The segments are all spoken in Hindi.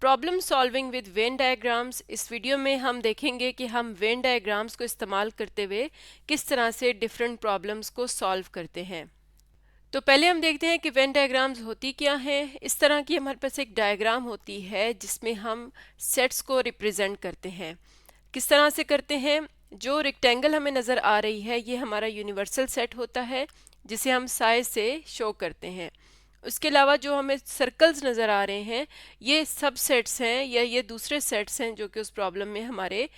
Problem solving with Venn diagrams. इस वीडियो में हम देखेंगे कि हम वेन डायग्राम्स को इस्तेमाल करते हुए किस तरह से डिफरेंट प्रॉब्लम्स को सॉल्व करते हैं। तो पहले हम देखते हैं कि वेन डायग्राम्स होती क्या हैं। इस तरह की हमारे पास एक डायग्राम होती है जिसमें हम सेट्स को रिप्रेजेंट करते हैं। किस तरह से करते हैं? जो रेक्टेंगल हमें नज़र आ रही है ये हमारा यूनिवर्सल सेट होता है जिसे हम साइज से शो करते हैं। उसके अलावा जो हमें सर्कल्स नज़र आ रहे हैं ये सब सेट्स हैं या ये दूसरे सेट्स हैं जो कि उस प्रॉब्लम में हमारे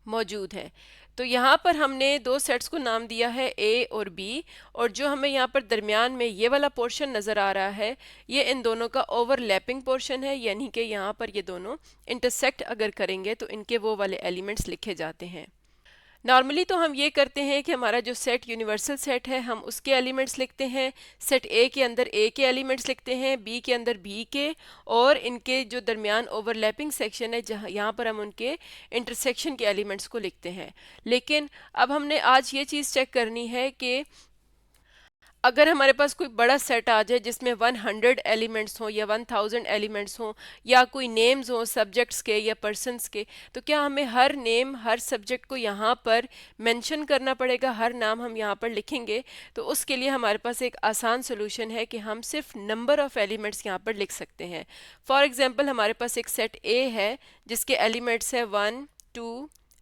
मौजूद हैं। तो यहाँ पर हमने दो सेट्स को नाम दिया है ए और बी, और जो हमें यहाँ पर दरमियान में ये वाला पोर्शन नज़र आ रहा है ये इन दोनों का ओवरलैपिंग पोर्शन है, यानी कि यहाँ पर ये दोनों इंटरसेक्ट अगर करेंगे तो इनके वो वाले एलिमेंट्स लिखे जाते हैं। नॉर्मली तो हम ये करते हैं कि हमारा जो सेट यूनिवर्सल सेट है हम उसके एलिमेंट्स लिखते हैं। सेट ए के अंदर ए के एलिमेंट्स लिखते हैं, बी के अंदर बी के, और इनके जो दरमियान ओवरलैपिंग सेक्शन है जहाँ यहाँ पर हम उनके इंटरसेक्शन के एलिमेंट्स को लिखते हैं। लेकिन अब हमने आज ये चीज़ चेक करनी है कि अगर हमारे पास कोई बड़ा सेट आ जाए जिसमें 100 एलिमेंट्स हों या 1000 एलिमेंट्स हों या कोई नेम्स हों सब्जेक्ट्स के या पर्सन्स के, तो क्या हमें हर नेम हर सब्जेक्ट को यहाँ पर मेंशन करना पड़ेगा, हर नाम हम यहाँ पर लिखेंगे? तो उसके लिए हमारे पास एक आसान सोल्यूशन है कि हम सिर्फ नंबर ऑफ़ एलिमेंट्स यहाँ पर लिख सकते हैं। फॉर एग्ज़ाम्पल हमारे पास एक सेट ए है जिसके एलिमेंट्स है 1 2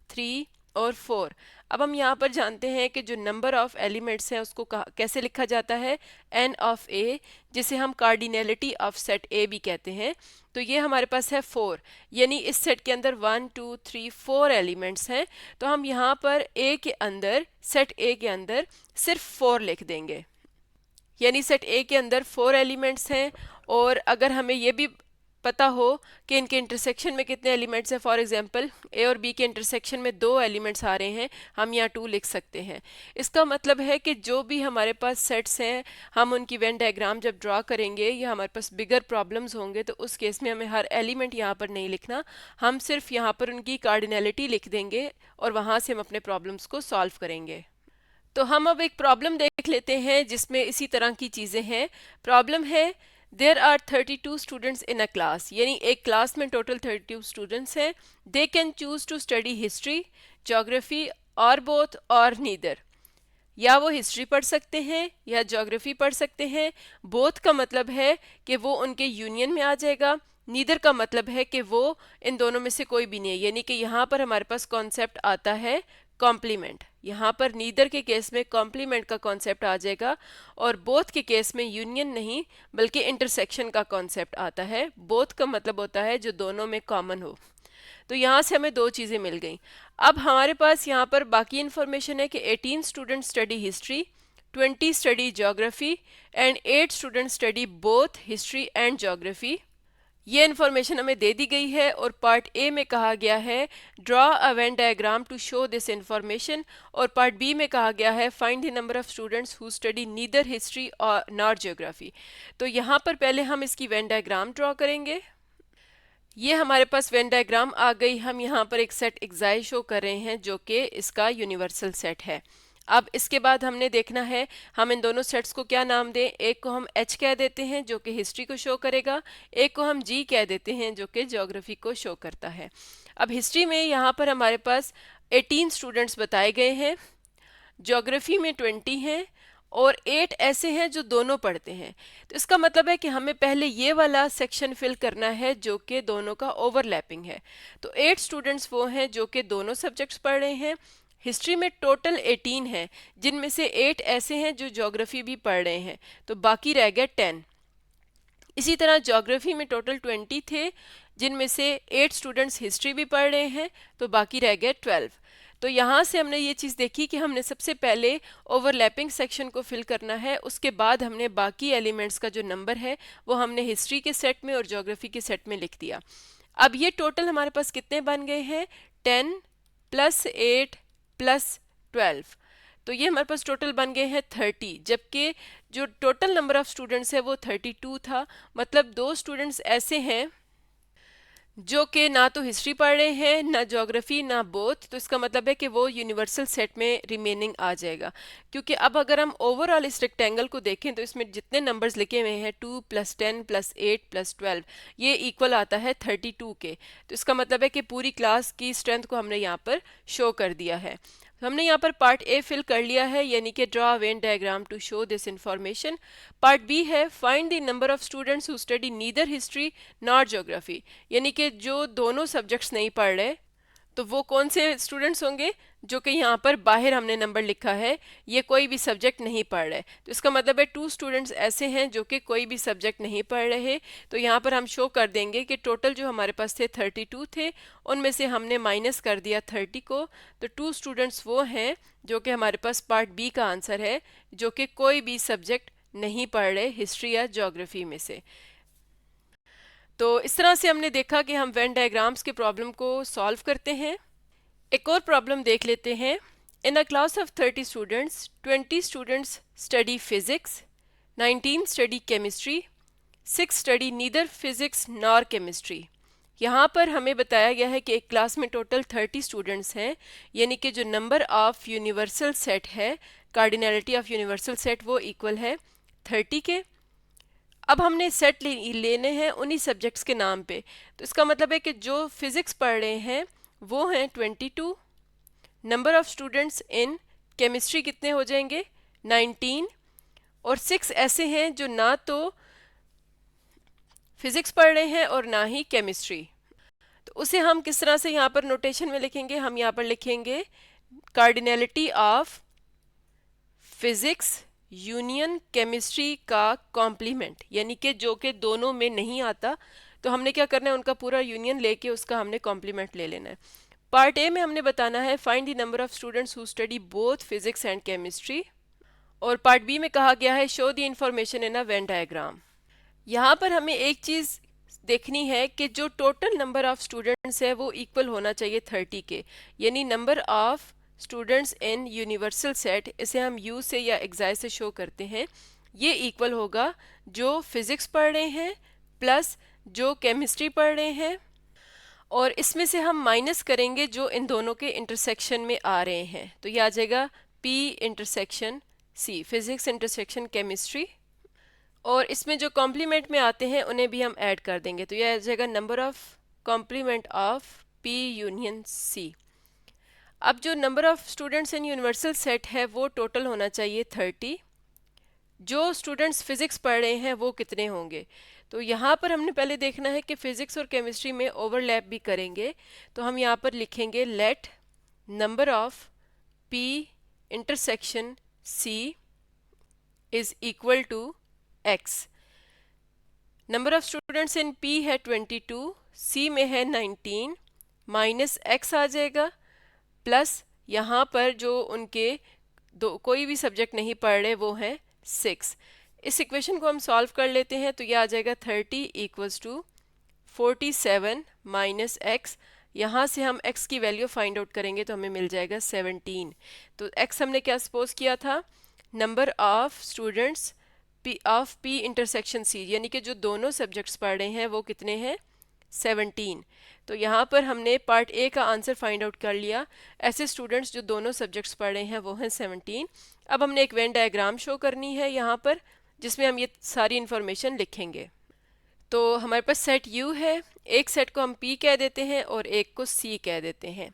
3 और 4। अब हम यहाँ पर जानते हैं कि जो नंबर ऑफ एलिमेंट्स हैं उसको कैसे लिखा जाता है, n ऑफ a, जिसे हम कार्डिनलिटी ऑफ सेट a भी कहते हैं। तो ये हमारे पास है 4, यानी इस सेट के अंदर 1 2 3 4 एलिमेंट्स हैं। तो हम यहाँ पर a के अंदर सेट a के अंदर सिर्फ 4 लिख देंगे, यानी सेट a के अंदर 4 एलिमेंट्स हैं। और अगर हमें ये भी पता हो कि इनके इंटरसेक्शन में कितने एलिमेंट्स हैं, फॉर एग्जांपल ए और बी के इंटरसेक्शन में 2 एलिमेंट्स आ रहे हैं, हम यहाँ 2 लिख सकते हैं। इसका मतलब है कि जो भी हमारे पास सेट्स हैं हम उनकी वेन डायग्राम जब ड्रॉ करेंगे या हमारे पास बिगर प्रॉब्लम्स होंगे तो उस केस में हमें हर एलिमेंट यहाँ पर नहीं लिखना, हम सिर्फ यहाँ पर उनकी कार्डिनलिटी लिख देंगे और वहाँ से हम अपने प्रॉब्लम्स को सॉल्व करेंगे। तो हम अब एक प्रॉब्लम देख लेते हैं जिसमें इसी तरह की चीज़ें हैं। प्रॉब्लम है there are 32 students in a class, यानी एक क्लास में टोटल 32 स्टूडेंट्स हैं। They can choose to study history, geography और बोथ और नीदर। या वो हिस्ट्री पढ़ सकते हैं या ज्योग्राफी पढ़ सकते हैं। बोथ का मतलब है कि वो उनके यूनियन में आ जाएगा। नीदर का मतलब है कि वो इन दोनों में से कोई भी नहीं है, यानी कि यहाँ पर हमारे पास कॉन्सेप्ट आता है कॉम्प्लीमेंट। यहाँ पर नीदर के केस में कॉम्प्लीमेंट का कॉन्सेप्ट आ जाएगा और बोथ के केस में यूनियन नहीं बल्कि इंटरसेक्शन का कॉन्सेप्ट आता है। बोथ का मतलब होता है जो दोनों में कॉमन हो। तो यहाँ से हमें दो चीज़ें मिल गई। अब हमारे पास यहाँ पर बाकी इन्फॉर्मेशन है कि 18 student study history, 20 study geography and 8 student study both history and geography. ये इन्फॉर्मेशन हमें दे दी गई है और पार्ट ए में कहा गया है draw a Venn diagram to show this information, और पार्ट बी में कहा गया है find the number of students who study neither history और नॉट ज्योग्राफी। तो यहाँ पर पहले हम इसकी वेन डायग्राम ड्रॉ करेंगे। ये हमारे पास वेन डायग्राम आ गई। हम यहाँ पर एक सेट एक्साई शो कर रहे हैं जो कि इसका यूनिवर्सल सेट है। अब इसके बाद हमने देखना है हम इन दोनों सेट्स को क्या नाम दें। एक को हम H कह देते हैं जो कि हिस्ट्री को शो करेगा, एक को हम G कह देते हैं जो कि ज्योग्राफी को शो करता है। अब हिस्ट्री में यहाँ पर हमारे पास 18 स्टूडेंट्स बताए गए हैं, ज्योग्राफी में 20 हैं और 8 ऐसे हैं जो दोनों पढ़ते हैं। तो इसका मतलब है कि हमें पहले ये वाला सेक्शन फिल करना है जो कि दोनों का ओवरलैपिंग है। तो 8 स्टूडेंट्स वो हैं जो कि दोनों सब्जेक्ट्स पढ़ रहे हैं। हिस्ट्री में टोटल 18 हैं जिनमें से 8 ऐसे हैं जो ज्योग्राफी भी पढ़ रहे हैं, तो बाकी रह गए 10। इसी तरह ज्योग्राफी में टोटल 20 थे जिनमें से 8 स्टूडेंट्स हिस्ट्री भी पढ़ रहे हैं, तो बाकी रह गए 12। तो यहाँ से हमने ये चीज़ देखी कि हमने सबसे पहले ओवरलैपिंग सेक्शन को फिल करना है, उसके बाद हमने बाकी एलिमेंट्स का जो नंबर है वो हमने हिस्ट्री के सेट में और ज्योग्राफी के सेट में लिख दिया। अब ये टोटल हमारे पास कितने बन गए हैं, 10 + 8 + 12। तो ये हमारे पास टोटल बन गए हैं 30, जबकि जो टोटल नंबर ऑफ स्टूडेंट्स है वो 32 था। मतलब 2 स्टूडेंट्स ऐसे हैं जो कि ना तो हिस्ट्री पढ़ रहे हैं, ना ज्योग्राफी, ना बोथ, तो इसका मतलब है कि वो यूनिवर्सल सेट में रिमेनिंग आ जाएगा। क्योंकि अब अगर हम ओवरऑल इस रेक्टेंगल को देखें तो इसमें जितने नंबर्स लिखे हुए हैं 2 + 10 + 8 + 12, ये इक्वल आता है 32 के। तो इसका मतलब है कि पूरी क्लास की स्ट्रेंथ को हमने यहाँ पर शो कर दिया है। हमने यहाँ पर पार्ट ए फिल कर लिया है, यानी कि draw Venn diagram to show this information. Part B है find the number of students who study neither history not geography, यानी कि जो दोनों सब्जेक्ट्स नहीं पढ़ रहे, तो वो कौन से स्टूडेंट्स होंगे? जो कि यहाँ पर बाहर हमने नंबर लिखा है, ये कोई भी सब्जेक्ट नहीं पढ़ रहे। तो इसका मतलब है 2 स्टूडेंट्स ऐसे हैं जो कि कोई भी सब्जेक्ट नहीं पढ़ रहे। तो यहाँ पर हम शो कर देंगे कि टोटल जो हमारे पास थे 32 थे, उनमें से हमने माइनस कर दिया 30 को। तो 2 स्टूडेंट्स वो हैं जो कि हमारे पास पार्ट बी का आंसर है, जो कि कोई भी सब्जेक्ट नहीं पढ़ रहे हिस्ट्री या ज्योग्राफी में से। तो इस तरह से हमने देखा कि हम वेन डायग्राम्स के प्रॉब्लम को सॉल्व करते हैं। एक और प्रॉब्लम देख लेते हैं। In a class of 30 students, 20 students study physics, 19 study chemistry, 6 study neither physics nor chemistry. यहाँ पर हमें बताया गया है कि एक क्लास में टोटल 30 स्टूडेंट्स हैं, यानी कि जो नंबर ऑफ यूनिवर्सल सेट है, कार्डिनैलिटी ऑफ यूनिवर्सल सेट, वो इक्वल है 30 के। अब हमने सेट लेने हैं उन्हीं सब्जेक्ट्स के नाम पे। तो इसका मतलब है कि जो फिजिक्स पढ़ रहे हैं वो हैं 22। Number of students in chemistry कितने हो जाएंगे? 19। और 6 ऐसे हैं जो ना तो फिजिक्स पढ़ रहे हैं और ना ही केमिस्ट्री। तो उसे हम किस तरह से यहाँ पर नोटेशन में लिखेंगे? हम यहाँ पर लिखेंगे cardinality of physics union chemistry का कॉम्प्लीमेंट, यानी कि जो कि दोनों में नहीं आता, तो हमने क्या करना है, उनका पूरा यूनियन लेके उसका हमने कॉम्प्लीमेंट ले लेना है। पार्ट ए में हमने बताना है find the number of students who study both physics and chemistry, और पार्ट बी में कहा गया है show the information in a Venn diagram. यहाँ पर हमें एक चीज़ देखनी है कि जो टोटल नंबर ऑफ स्टूडेंट्स है वो इक्वल होना चाहिए 30 के, यानी number of students in universal set, इसे हम यू से या एक्साई से शो करते हैं, ये इक्वल होगा जो फिजिक्स पढ़ रहे हैं प्लस जो केमिस्ट्री पढ़ रहे हैं, और इसमें से हम माइनस करेंगे जो इन दोनों के इंटरसेक्शन में आ रहे हैं। तो ये आ जाएगा P intersection C, physics intersection chemistry, और इसमें जो कॉम्प्लीमेंट में आते हैं उन्हें भी हम ऐड कर देंगे। तो यह आ जाएगा number of complement of P union C। अब जो number of students in universal set है वो टोटल होना चाहिए 30। जो स्टूडेंट्स फिजिक्स पढ़ रहे हैं वो कितने होंगे? तो यहाँ पर हमने पहले देखना है कि फिजिक्स और केमिस्ट्री में ओवरलैप भी करेंगे। तो हम यहाँ पर लिखेंगे let number of P intersection C is equal to x। Number of students in P है 22, C में है 19, माइनस x आ जाएगा, प्लस यहाँ पर जो उनके दो कोई भी सब्जेक्ट नहीं पढ़ रहे वो हैं 6। इस इक्वेशन को हम सॉल्व कर लेते हैं तो ये आ जाएगा 30 इक्वल्स टू 47 माइनस x। यहाँ से हम x की वैल्यू फाइंड आउट करेंगे तो हमें मिल जाएगा 17। तो x हमने क्या सपोज किया था? Number of students of P intersection C, यानी कि जो दोनों सब्जेक्ट्स पढ़ रहे हैं वो कितने हैं? 17। तो यहाँ पर हमने पार्ट ए का आंसर फाइंड आउट कर लिया। ऐसे स्टूडेंट्स जो दोनों सब्जेक्ट्स पढ़ रहे हैं वो हैं 17। अब हमने एक वेन डायग्राम शो करनी है यहाँ पर, जिसमें हम ये सारी इन्फॉर्मेशन लिखेंगे। तो हमारे पास सेट U है, एक सेट को हम P कह देते हैं और एक को C कह देते हैं।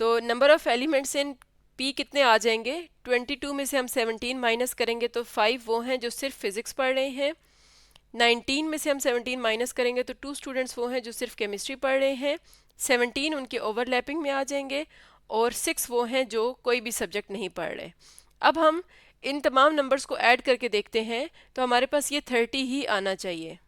तो number of elements in P कितने आ जाएंगे? 22 में से हम 17 माइनस करेंगे तो 5 वो हैं जो सिर्फ फिजिक्स पढ़ रहे हैं। 19 में से हम 17 माइनस करेंगे तो 2 स्टूडेंट्स वो हैं जो सिर्फ केमिस्ट्री पढ़ रहे हैं। 17 उनके ओवरलैपिंग में आ जाएंगे, और 6 वो हैं जो कोई भी सब्जेक्ट नहीं पढ़ रहे। अब हम इन तमाम नंबर्स को ऐड करके देखते हैं तो हमारे पास ये 30 ही आना चाहिए,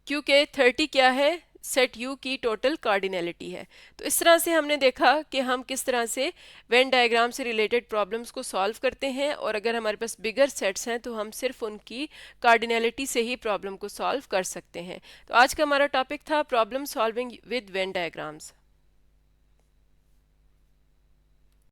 क्योंकि 30 क्या है? सेट U की टोटल कार्डिनैलिटी है। तो इस तरह से हमने देखा कि हम किस तरह से वेन डायग्राम से रिलेटेड प्रॉब्लम्स को सॉल्व करते हैं, और अगर हमारे पास बिगर सेट्स हैं तो हम सिर्फ उनकी कार्डिनैलिटी से ही प्रॉब्लम को सॉल्व कर सकते हैं। तो आज का हमारा टॉपिक था problem solving with Venn diagrams.